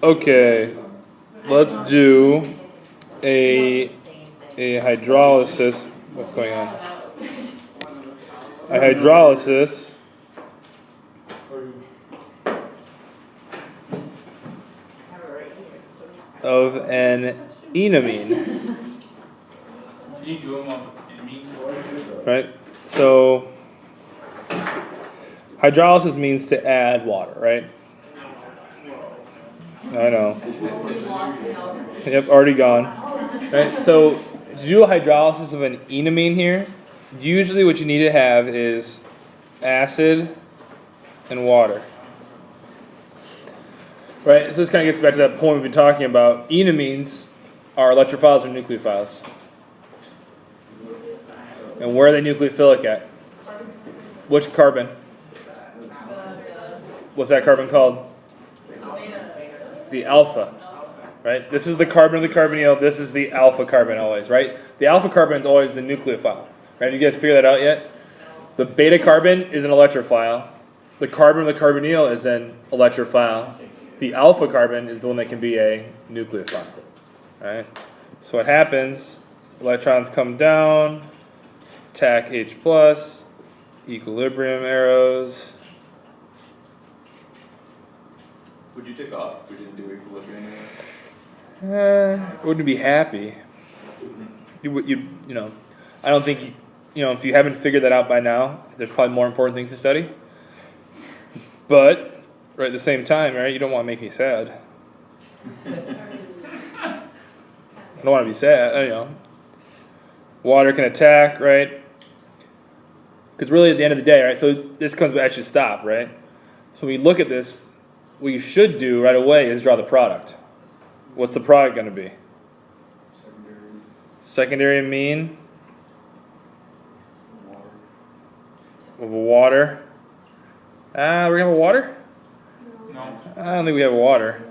Okay, let's do a hydrolysis. What's going on? A hydrolysis of an enamine. Can you do them on enamine? Right? So, hydrolysis means to add water, right? I know. Yep, already gone. Right? So, to do a hydrolysis of an enamine here, usually what you need to have is acid and water. Right? So this kind of gets back to that point we've been talking about. Enamines are electrophiles or nucleophiles. And where are they nucleophilic at? Which carbon? What's that carbon called? The alpha. Right? This is the carbon of the carbonyl. This is the alpha carbon always, right? The alpha carbon is always the nucleophile. Right? You guys figure that out yet? The beta carbon is an electrophile. The carbon of the carbonyl is an electrophile. The alpha carbon is the one that can be a nucleophile. Right? So what happens, electrons come down, attack H+, equilibrium arrows. Would you take off if we didn't do equilibrium? Wouldn't be happy. You know, I don't think, if you haven't figured that out by now, there's probably more important things to study. But, right at the same time, right, you don't want to make me sad. I don't want to be sad, Water can attack, right? Because really at the end of the day, right, so this comes back to stop, right? So when you look at this, what you should do right away is draw the product. What's the product going to be? Secondary amine of water. We're going to have a water? No. I don't think we have a water.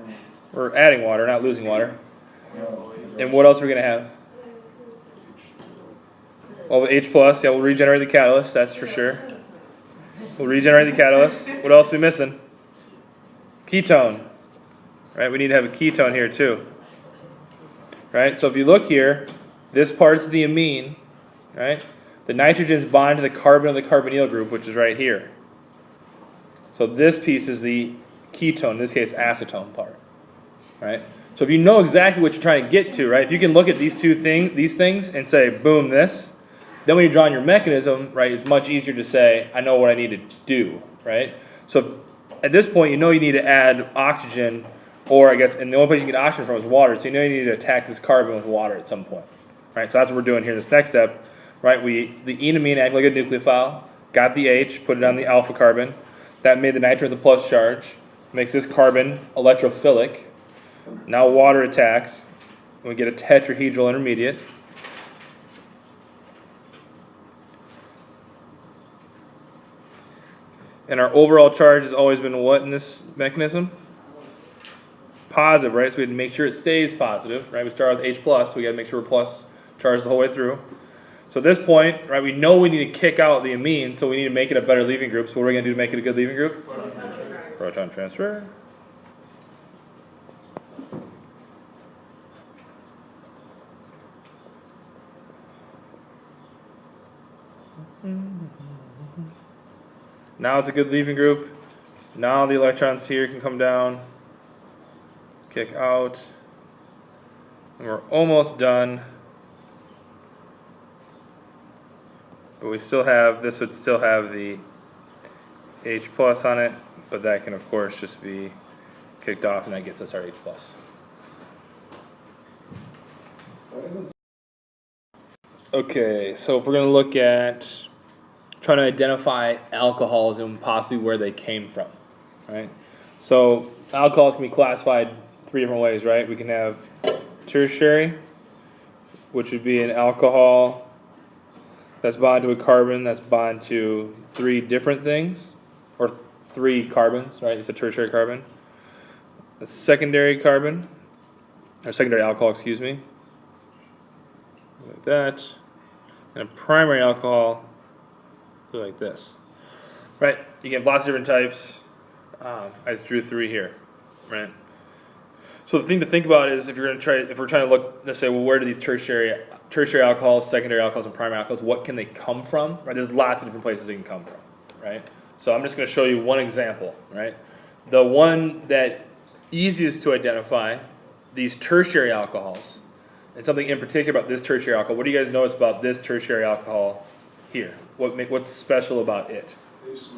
We're adding water, not losing water. And what else are we going to have? Well, with H+, yeah, we'll regenerate the catalyst, that's for sure. We'll regenerate the catalyst. What else are we missing? Ketone. Right, we need to have a ketone here too. Right, so if you look here, this part's the amine, right? The nitrogen's bonded to the carbon of the carbonyl group, which is right here. So this piece is the ketone, in this case acetone part. Right? So if you know exactly what you're trying to get to, right? If you can look at these things and say, boom, this, then when you're drawing your mechanism, right, it's much easier to say, I know what I need to do, right? So at this point, you know you need to add oxygen, or I guess, and the only place you can get oxygen from is water, so you know you need to attack this carbon with water at some point, right? So that's what we're doing here. This next step, right, the enamine acted like a nucleophile, got the H, put it on the alpha carbon, that made the nitrogen the plus charge, makes this carbon electrophilic. Now water attacks, and we get a tetrahedral intermediate. And our overall charge has always been what in this mechanism? It's positive, right? So we have to make sure it stays positive, right? We start with H+, we got to make sure we're plus charged the whole way through. So at this point, right, we know we need to kick out the amine, so we need to make it a better leaving group. So what are we going to do to make it a good leaving group? Proton transfer. Now it's a good leaving group. Now the electrons here can come down, kick out, and we're almost done. But we still have, this would still have the H+ on it, but that can of course just be kicked off, and that gets us our H+. Okay, so if we're going to look at trying to identify alcohols and possibly where they came from, right? So alcohols can be classified 3 different ways, right? We can have tertiary, which would be an alcohol that's bonded to a carbon that's bonded to 3 different things, or 3 carbons, right? It's a tertiary carbon. A secondary carbon, or secondary alcohol, excuse me, like that. And a primary alcohol, like this, right? You can have lots of different types. I just drew 3 here, right? So the thing to think about is if we're trying to look, let's say, well, where do these tertiary alcohols, secondary alcohols, and primary alcohols, what can they come from? Right? There's lots of different places they can come from, right? So I'm just going to show you one example, right? The one that easiest to identify, these tertiary alcohols, and something in particular about this tertiary alcohol. What do you guys notice about this tertiary alcohol here? What's special about it? It's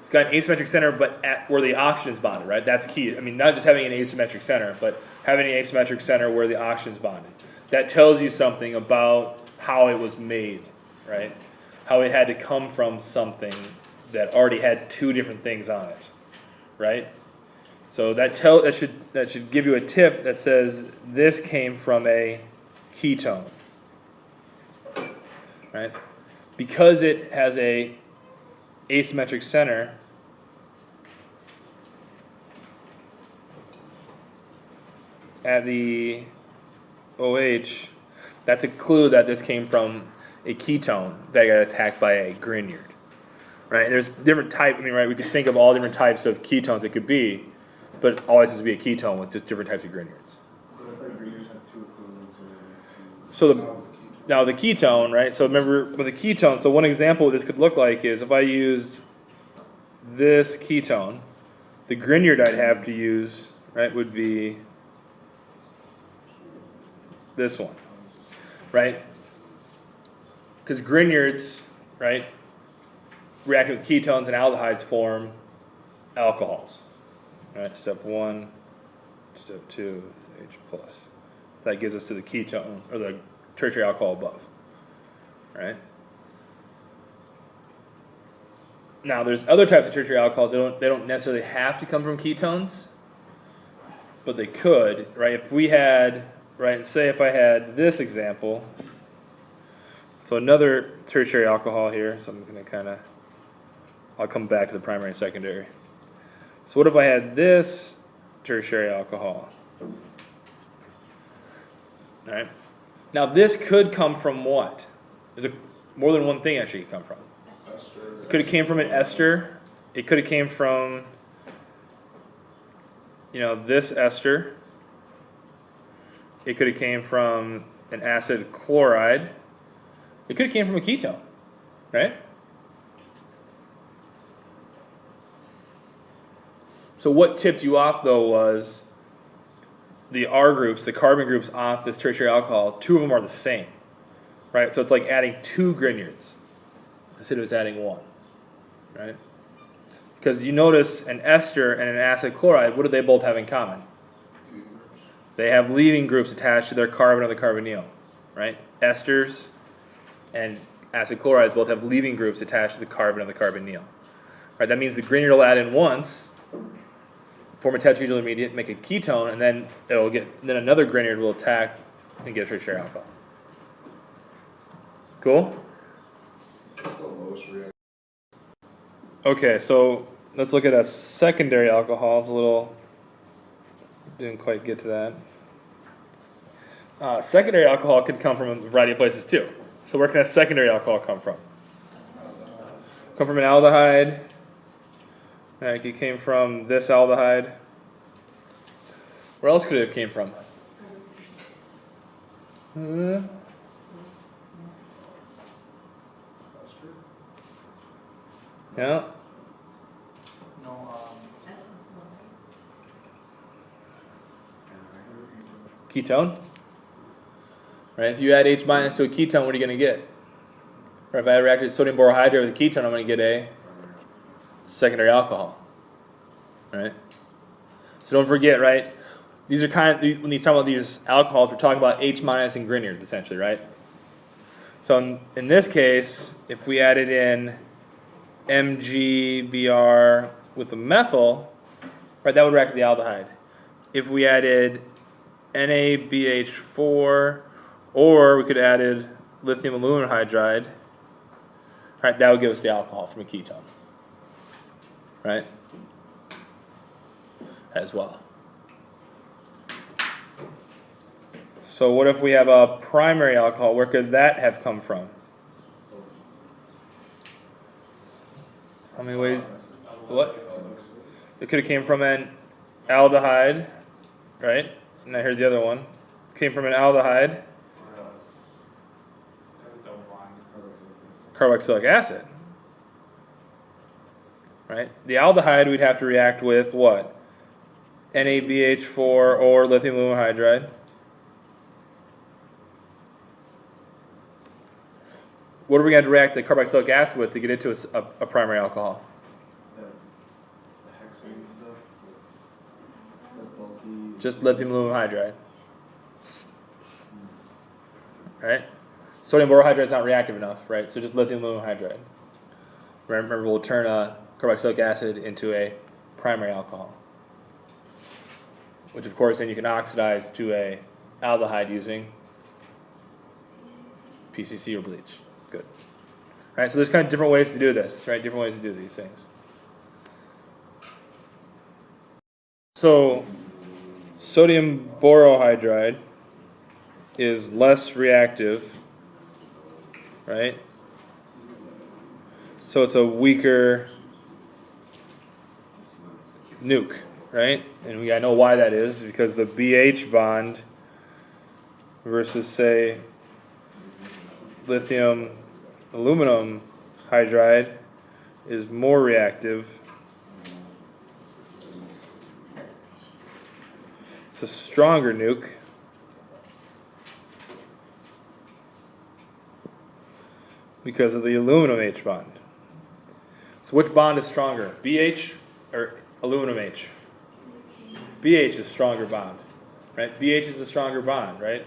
got an asymmetric center, but at where the oxygen's bonded, right? That's key. I mean, not just having an asymmetric center, but having an asymmetric center where the oxygen's bonded. That tells you something about how it was made, right? How it had to come from something that already had two different things on it, right? So that should give you a tip that says this came from a ketone, right? Because it has a asymmetric center, at the OH, that's a clue that this came from a ketone that got attacked by a Grignard, right? There's different types. I mean, right? We could think of all different types of ketones it could be, but it always has to be a ketone with just different types of Grignards. So now the ketone, right? So remember with a ketone, so one example this could look like is if I use this ketone, the Grignard I'd have to use, right, would be this one, right? Because Grignards, right, reacting with ketones and aldehydes form alcohols. Right, step 1, step 2, H plus. That gives us to the ketone, or the tertiary alcohol above, right? Now, there's other types of tertiary alcohols. They don't necessarily have to come from ketones, but they could, right? If we had, right, say if I had this example, so another tertiary alcohol here, so I'm going to I'll come back to the primary and secondary. So what if I had this tertiary alcohol? All right. Now this could come from what? There's more than one thing actually it could come from. It could have came from an ester. It could have came from, this ester. It could have came from an acid chloride. It could have came from a ketone, right? So what tipped you off though was the R groups, the carbon groups off this tertiary alcohol. 2 of them are the same, right? So it's like adding 2 Grignards instead of adding 1, right? Because you notice an ester and an acid chloride, what do they both have in common? They have leaving groups attached to their carbon or the carbonyl, right? Esters and acid chlorides both have leaving groups attached to the carbon or the carbonyl, right? That means the Grignard will add in once, form a tetrahedral intermediate, make a ketone, and then then another Grignard will attack and get a tertiary alcohol. Cool? Okay, so let's look at a secondary alcohol. It's didn't quite get to that. Secondary alcohol could come from a variety of places too. So where can a secondary alcohol come from? Come from an aldehyde. Like it came from this aldehyde. Where else could it have came from? Yeah. No, Ketone. Right? If you add H minus to a ketone, what are you going to get? Or if I react with sodium borohydride with a ketone, I'm going to get a secondary alcohol. Right? So don't forget, right? These are when you talk about these alcohols, we're talking about H minus and Grignards essentially, right? So in this case, if we added in MgBr with a methyl, right, that would react with the aldehyde. If we added NaBH4, or we could have added lithium aluminum hydride, right, that would give us the alcohol from a ketone, right, as well. So what if we have a primary alcohol? Where could that have come from? How many ways? What? It could have came from an aldehyde, right? And I heard the other one came from an aldehyde, carboxylic acid, right? The aldehyde we'd have to react with what? NABH4 or lithium aluminum hydride. What are we going to react the carboxylic acid with to get into a primary alcohol? Just lithium aluminum hydride. Right? Sodium borohydride is not reactive enough, right? So just lithium aluminum hydride. Remember, we'll turn a carboxylic acid into a primary alcohol, which of course then you can oxidize to a aldehyde using PCC or bleach. Good. All right, so there's kind of different ways to do this, right? Different ways to do these things. So sodium borohydride is less reactive, right? So it's a weaker nuke, right? And I know why that is, because the BH bond versus, say, lithium aluminum hydride is more reactive. It's a stronger nuke. Because of the aluminum H bond. So which bond is stronger, BH or aluminum H? BH is stronger bond, right? BH is a stronger bond, right?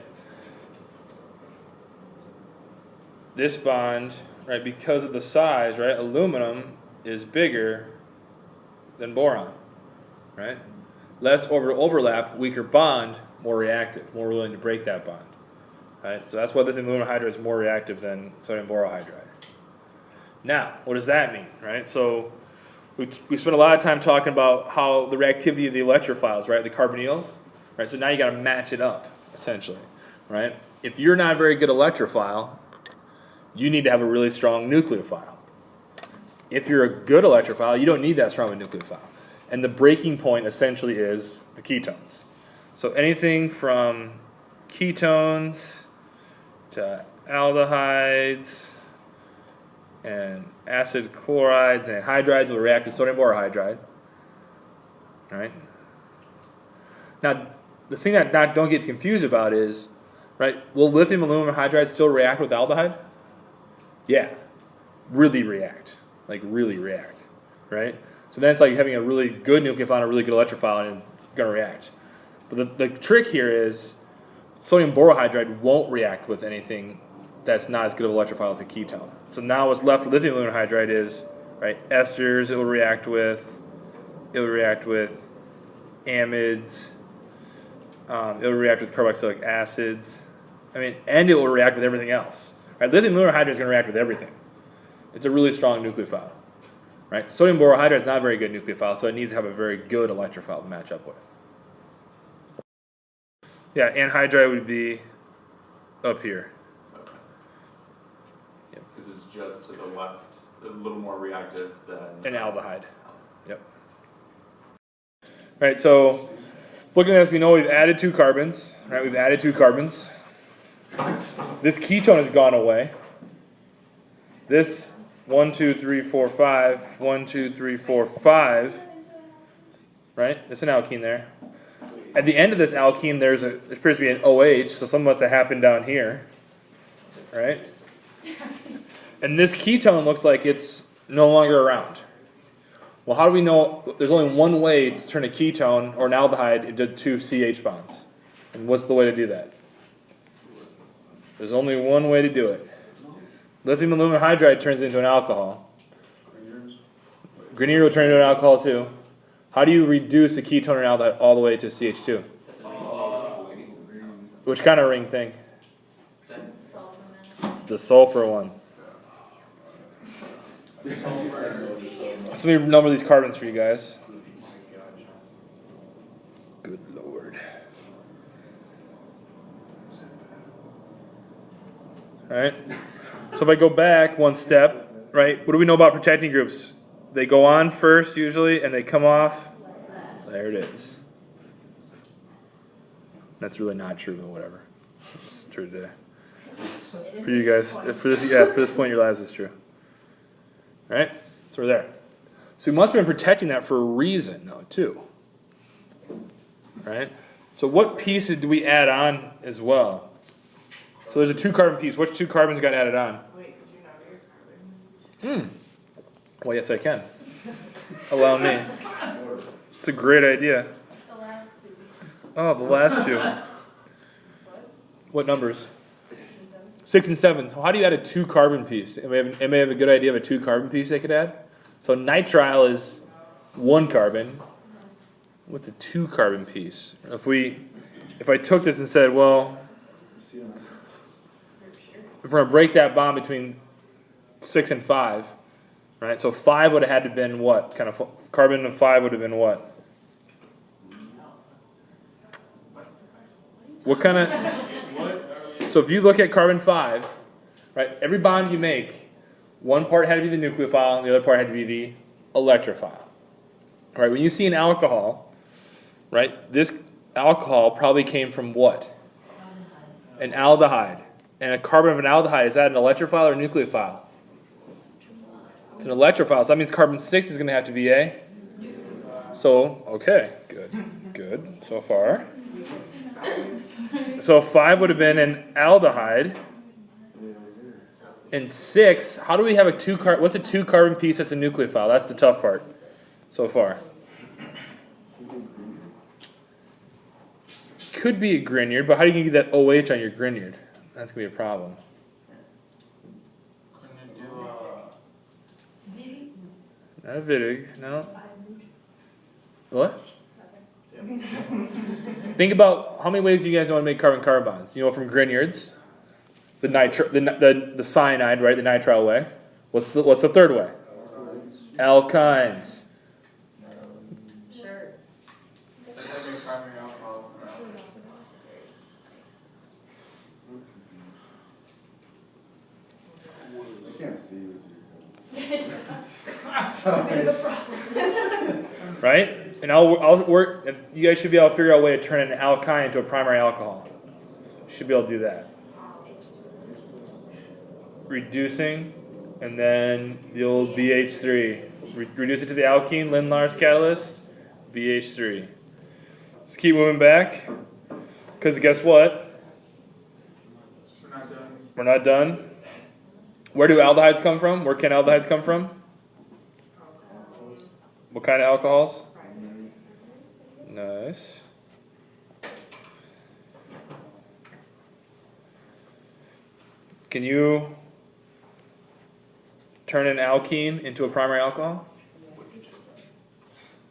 This bond, right, because of the size, right, aluminum is bigger than boron, right? Less orbital overlap, weaker bond, more reactive, more willing to break that bond. Right? So that's why lithium aluminum hydride is more reactive than sodium borohydride. Now, what does that mean, right? So we spent a lot of time talking about how the reactivity of the electrophiles, right, the carbonyls, right? So now you got to match it up, essentially, right? If you're not a very good electrophile, you need to have a really strong nucleophile. If you're a good electrophile, you don't need that strong of a nucleophile. And the breaking point essentially is the ketones. So anything from ketones to aldehydes and acid chlorides and hydrides will react with sodium borohydride. All right. Now, the thing that don't get confused about is, right, will lithium aluminum hydride still react with aldehyde? Yeah. Really react. Like really react. Right? So then it's like having a really good nucleophile and a really good electrophile and it's going to react. But the trick here is sodium borohydride won't react with anything that's not as good of an electrophile as a ketone. So now what's left for lithium aluminum hydride is, right, esters it will react with, amides, it will react with carboxylic acids, and it will react with everything else. Right? Lithium aluminum hydride is going to react with everything. It's a really strong nucleophile. Right? Sodium borohydride is not a very good nucleophile, so it needs to have a very good electrophile to match up with. Yeah, anhydride would be up here. Okay. Yep. Because it's just to the left, a little more reactive than An aldehyde. Yep. Right, so looking at this, we know we've added 2 carbons. Right, we've added 2 carbons. This ketone has gone away. This 1, 2, 3, 4, 5, 1, 2, 3, 4, 5. Right, there's an alkene there. At the end of this alkene, there appears to be an OH, so something must have happened down here, right? And this ketone looks like it's no longer around. Well, how do we know there's only one way to turn a ketone or an aldehyde into 2 CH bonds? And what's the way to do that? There's only one way to do it. Lithium aluminum hydride turns into an alcohol. Grignard will turn into an alcohol too. How do you reduce a ketone or an aldehyde all the way to CH2? Which kind of ring thing? It's the sulfur one. So let me number these carbons for you guys. Good Lord. Alright. So if I go back one step, right, what do we know about protecting groups? They go on first usually and they come off. There it is. That's really not true, but whatever. It's true today. For you guys, for this point in your lives, it's true. All right? So we're there. So we must have been protecting that for a reason, though, too. Right? So what pieces do we add on as well? So there's a 2-carbon piece. Which 2 carbons got added on? Wait, could you not read carbon? Well, yes, I can. Allow me. It's a great idea. The last two. Oh, the last 2. What numbers? 6 and 7. So how do you add a 2-carbon piece? Anybody have a good idea of a 2-carbon piece they could add? So nitrile is 1 carbon. What's a 2-carbon piece? If I took this and said, well, if we're going to break that bond between 6 and 5, right? So 5 would have had to have been what? Kind of carbon of 5 would have been what? What kind of? So if you look at carbon 5, right? Every bond you make, one part had to be the nucleophile, and the other part had to be the electrophile. All right? When you see an alcohol, right? This alcohol probably came from what? An aldehyde. And a carbon of an aldehyde, is that an electrophile or a nucleophile? It's an electrophile, so that means carbon 6 is going to have to be a? So, okay, good so far. So 5 would have been an aldehyde. And 6, how do we have a 2-carbon, what's a 2-carbon piece that's a nucleophile? That's the tough part so far. Could be a Grignard, but how do you get that OH on your Grignard? That's going to be a problem. Not a Wittig, no. What? Think about how many ways you guys know how to make carbon-carbon bonds. You know from Grignards, the cyanide, right? The nitrile way. What's the 3rd way? Alkynes. Sure. That's like a primary alcohol. I can't see with Right? And I'll work, and you guys should be able to figure out a way to turn an alkyne into a primary alcohol. You should be able to do that. Reducing, and then the old BH3. Reduce it to the alkene, Lindlar's catalyst, BH3. Let's keep moving back, because guess what? We're not done. We're not done. Where do aldehydes come from? Where can aldehydes come from? What kind of alcohols? Nice. Can you turn an alkene into a primary alcohol?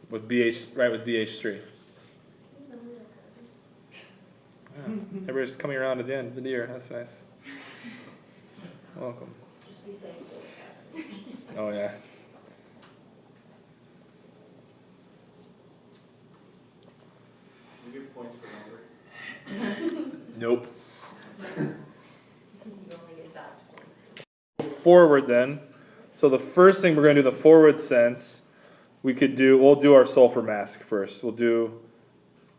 With BH, right, with BH3. Yeah. Everybody's coming around at the end of the year. That's nice. Welcome. Oh, yeah. We give points for number. Nope. You only get dot points. Forward then. So the first thing we're going to do, the forward sense, we'll do our sulfur mask first. We'll do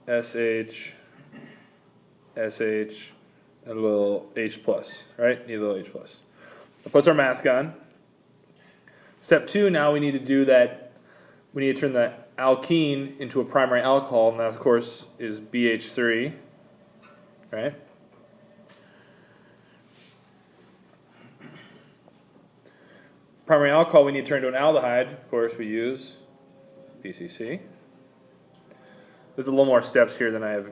SH, SH, and a little H plus, right? Need a little H plus. That puts our mask on. Step 2, now we need to do that. We need to turn the alkene into a primary alcohol, and that, of course, is BH3, right? Primary alcohol, we need to turn to an aldehyde. Of course, we use PCC. There's a little more steps here than I have.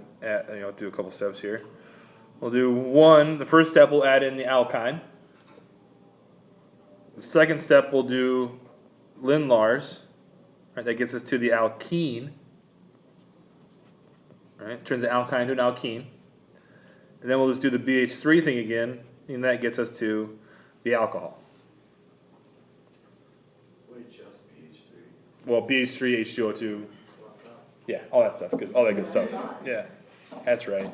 Do a couple steps here. We'll do one. The first step, we'll add in the alkyne. The second step, we'll do Lindlar's. Right, that gets us to the alkene. Right, turns the alkyne to an alkene. And then we'll just do the BH3 thing again, and that gets us to the alcohol. Wait, just BH3. Well, BH3, H2O2. Yeah, all that stuff. All that good stuff. Yeah, that's right.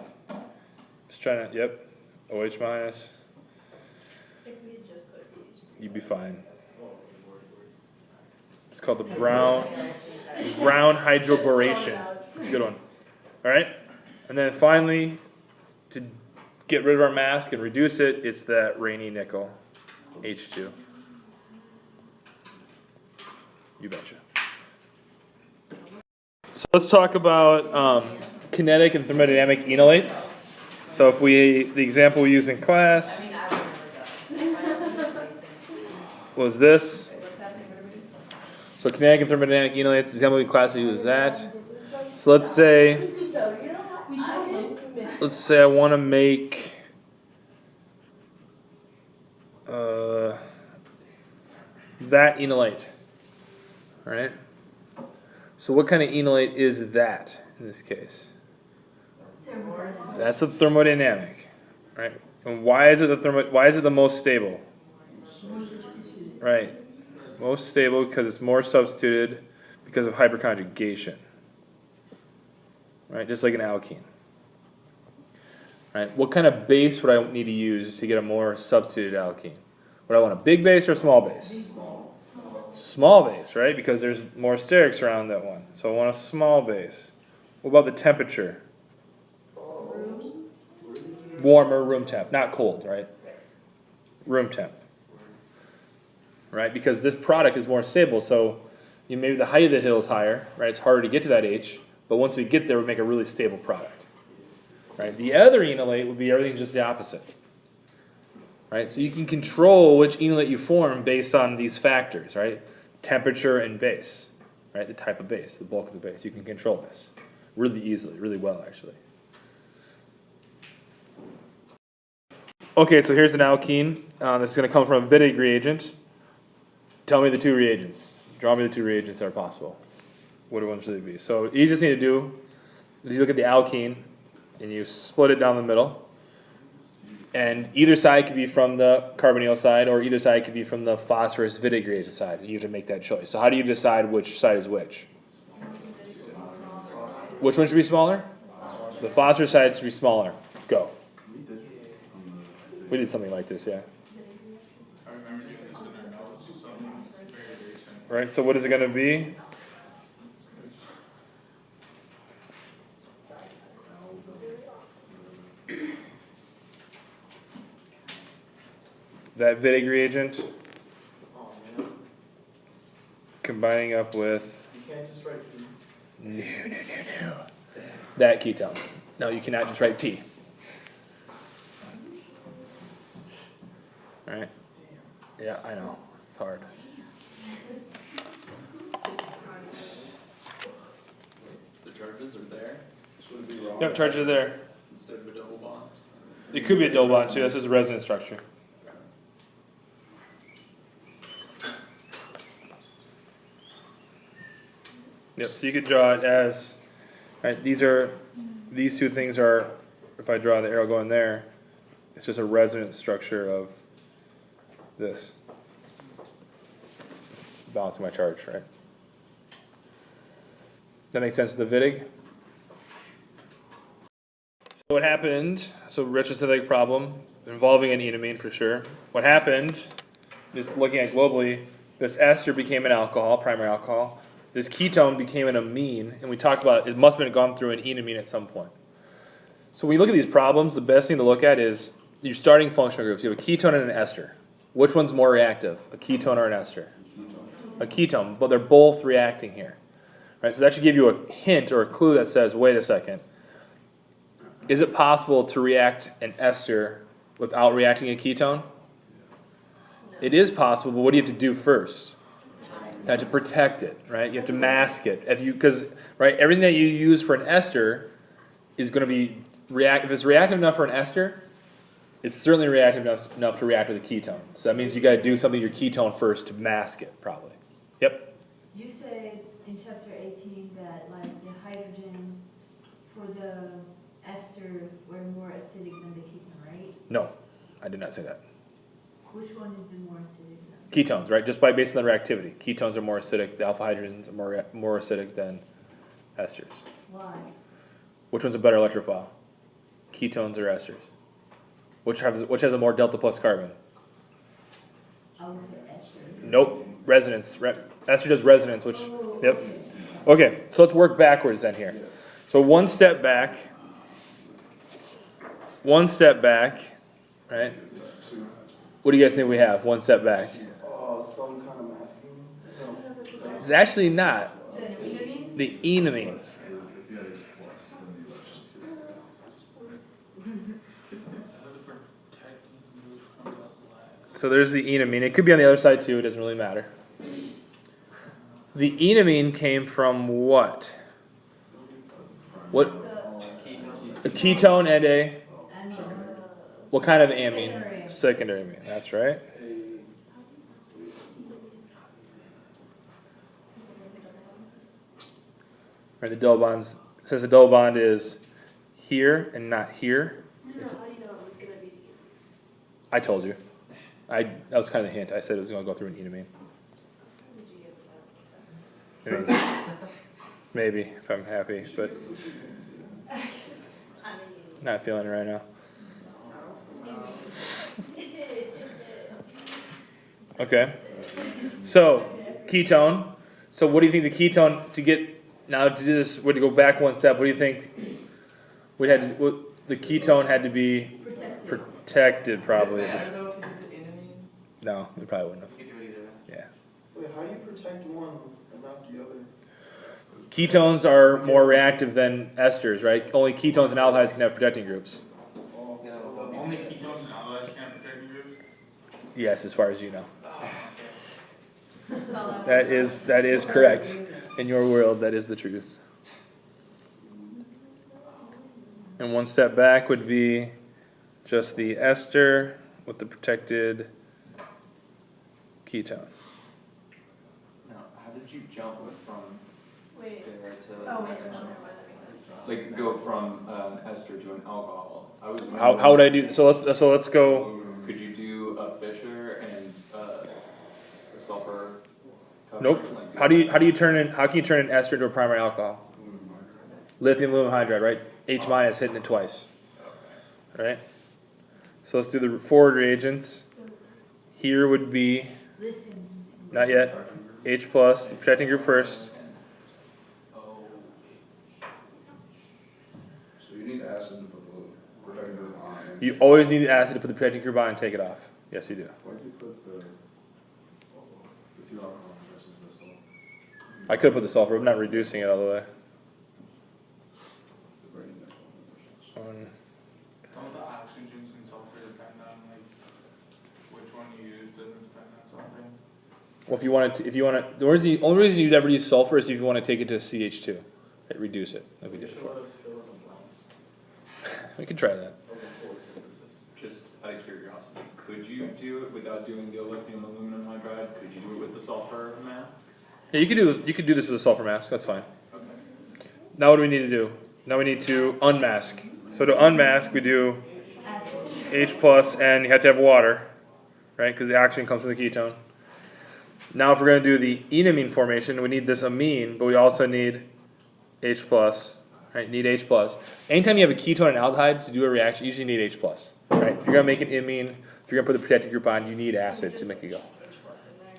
Just trying to, yep. OH minus. If we had just put a PhD. You'd be fine. It's called the brown hydroboration. It's a good one. All right? And then finally, to get rid of our mask and reduce it, it's that rainy nickel, H2. You betcha. So let's talk about kinetic and thermodynamic enolates. So if the example we used in class was this. So kinetic and thermodynamic enolates, the example in class we used that. So let's say I want to make that enolate, all right? So what kind of enolate is that in this case? That's a thermodynamic, right? And why is it the most stable? Right, most stable because it's more substituted because of hyperconjugation, right? Just like an alkene. Right? What kind of base would I need to use to get a more substituted alkene? Would I want a big base or a small base? Small base, right? Because there's more sterics around that one. So I want a small base. What about the temperature? Warmer, room temp, not cold, right? Room temp. Right? Because this product is more stable, so maybe the height of the hill is higher, right? It's harder to get to that H, but once we get there, we make a really stable product. Right? The other enolate would be everything just the opposite. Right? So you can control which enolate you form based on these factors, right? Temperature and base, right? The type of base, the bulk of the base. You can control this really easily, really well, actually. Okay, so here's an alkene. This is going to come from a Wittig reagent. Tell me the two reagents. Draw me the two reagents that are possible. What one should they be? So you just need to do is you look at the alkene and you split it down the middle. And either side could be from the carbonyl side, or either side could be from the phosphorus Wittig reagent side. And you have to make that choice. So how do you decide which side is which? Which one should be smaller? The phosphorus side should be smaller. Go. We did something like this, yeah. I remember doing this in our notes, something very, very simple. Right, so what is it going to be? That Wittig reagent combining up with You can't just write P. no. That ketone. No, you cannot just write P. All right. Yeah, I know. It's hard. The charges are there. This would be wrong. Yep, charges are there. Instead of a double bond. It could be a double bond too. This is a resonance structure. Yep, so you could draw it as, right, these two things are, if I draw the arrow going there, it's just a resonance structure of this. Balancing my charge, right? That makes sense with the Wittig? So what happened, so retrosynthetic problem involving an enamine for sure. What happened, just looking at globally, this ester became an alcohol, primary alcohol. This ketone became an amine, and we talked about it must have been gone through an enamine at some point. So when you look at these problems, the best thing to look at is your starting functional groups. You have a ketone and an ester. Which one's more reactive, a ketone or an ester? A ketone, but they're both reacting here. Right, so that should give you a hint or a clue that says, wait a second, is it possible to react an ester without reacting a ketone? It is possible, but what do you have to do first? You have to protect it, right? You have to mask it. Because right, everything that you use for an ester is going to be if it's reactive enough for an ester, it's certainly reactive enough to react with a ketone. So that means you got to do something to your ketone first to mask it, probably. Yep. You said in chapter 18 that like the hydrogen for the ester were more acidic than the ketone, right? No, I did not say that. Which one is the more acidic than? Ketones, right? Just based on their reactivity. Ketones are more acidic. The alpha hydrogens are more acidic than esters. Why? Which one's a better electrophile? Ketones or esters? Which has a more delta plus carbon? I would say ester. Nope. Resonance. Ester does resonance, yep. Okay, so let's work backwards then here. So one step back, one step back, right? What do you guys think we have? One step back. Some kind of masking. No. It's actually not. The enamine? The enamine. So there's the enamine. It could be on the other side too. It doesn't really matter. The enamine came from what? What? A ketone and a Amine. what kind of Secondary amine? amine. Secondary amine. That's right. Right. The double bonds. Since the double bond is here and not here, it's, How do you know it was gonna be? I told you. That was kind of the hint. I said it was going to go through an enamine. Maybe if I'm happy, but not feeling it right now. Okay. So ketone. So what do you think the ketone to get now to do this? Would to go back one step? What do you think? We had to, what, the ketone had to be protected probably. No, we probably wouldn't have. Yeah. Wait, how do you protect one and not the other? Ketones are more reactive than esters, right? Only ketones and aldehydes can have protecting groups. Only ketones and aldehydes can have protecting groups? Yes, as far as you know. That is correct. In your world, that is the truth. And one step back would be just the ester with the protected ketone. Now, how did you jump from Wait, there to? oh, wait, no, never mind, that makes sense. Like go from an ester to an alcohol. I was. How would I do? So let's go. Could you do a Fisher and a sulfur? cover? Nope. Like, How can you turn an ester into a primary alcohol? Lithium aluminum hydride, right? H minus hitting it twice. Right? So let's do the forward reagents. Here would be, Lithium. not yet, H plus, the protecting group first. So you need acid to put the protecting group on. You always need the acid to put the protecting group on and take it off. Yes, you do. Why do you put the two alcohol versus the salt? I could have put the sulfur, I'm not reducing it all the way. The brain neck one. Don't the oxygens and sulfur depend on like which one you use doesn't depend on sulfur? Well, the only reason you'd ever use sulfur is if you want to take it to CH2. Right, reduce it, like we did before. We can try that. Just out of curiosity, could you do it without doing the lithium aluminum hydride? Could you do it with the sulfur mask? Yeah, you could do this with a sulfur mask, that's fine. Okay. Now what do we need to do? Now we need to unmask. So to unmask, we do Acid. H plus, and you have to have water, right? Because the oxygen comes from the ketone. Now if we're going to do the enamine formation, we need this amine, but we also need H plus, right? Need H plus. Anytime you have a ketone and aldehyde to do a reaction, you usually need H plus, right? If you're going to make an amine, if you're going to put the protected group on, you need acid to make it go.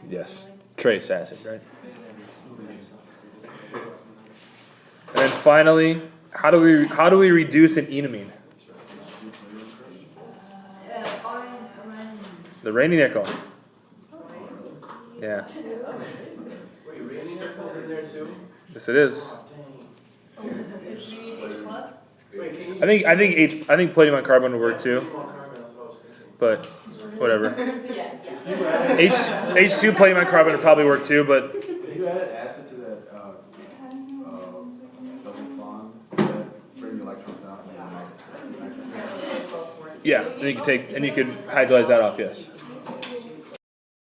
Yes, trace acid, right? And then finally, how do we reduce an enamine? Iron. The rainy nickel. Yeah. Wait, raining nickels in there too? Yes, it is. You need H plus? Wait, can you? I think palladium on carbon would work too, Palladium on carbon, that's what I was thinking. but whatever. Yeah. You added, H2 palladium on carbon would probably work too, but You added acid to that, double bond that bring the electrons out and then yeah, and you could hydrolyze that off. Yes.